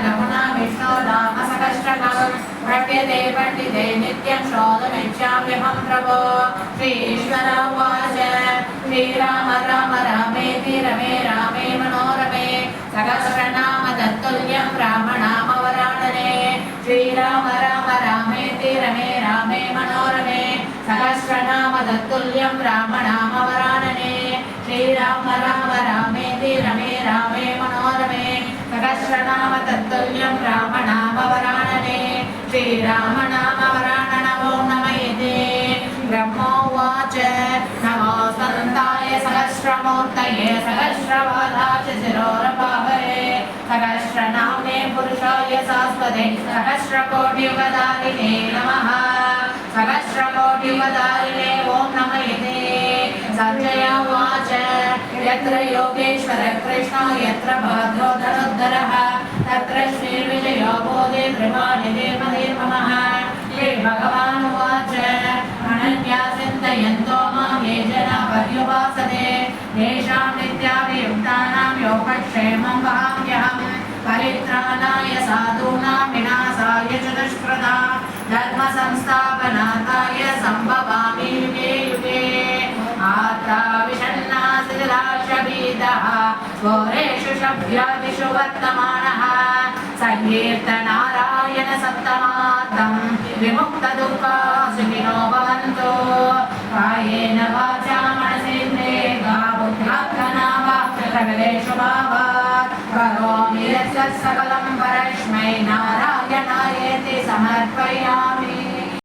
नमुना विष्णो नाम सहस्रनाम प्रप्यते पण्डिते नित्यं श्रोतुमिच्छाम्यहं प्रभो श्रीश्वर उवाच श्रीराम राम रामेति रमे रामे मनोरमे सहस्रनाम तत्तुल्यं रामनामवरानने श्रीराम राम रामेति रमे रामे मनोरमे सहस्रनाम तत्तुल्यं रामनामवरानने श्रीराम राम रामेति रमे रामे मनोरमे सहस्रनाम तत्तुल्यं रामनामवरानने श्रीराम नामवरानन ओं नमः ब्रह्मोवाच नमो सन्ताय सहस्रमूर्तये सहस्रपादाय शिरोरपाहरे सहस्रनाम्ने पुरुषाय शाश्वते सहस्रकोटियुगधारिणे नमः सहस्रकोटियुगधारिणे ओं नमः संजय उवाच यत्र योगेश्वर कृष्णो यत्र भद्रो धनुर्धरः तत्र श्रीविजयो बोधे त्रिपाठिदेवदेवमः श्रीभगवान् उवाच अनन्या चिन्तयन्तो मां ये जना पर्युपासते येषां नित्याभियुक्तानां योगक्षेमं वहाम्यहं परित्राणाय साधूनां विनाशाय च दुष्कृतां धर्मसंस्थापनार्थाय सम्भवामि युगे युगे आत्रा शिथिलाशभीतः घोरेषु शब्दादिषु वर्तमानः संकीर्तनारायण सप्तमार्तं विमुक्तदुःखा सुखिनो भवन्तु कायेन वाचा मनसेन्द्रियेर्वा बुद्ध्यात्मना वा सकलेषु भावात् करोमि यत् सकलं परस्मै नारायणायेति समर्पयामि।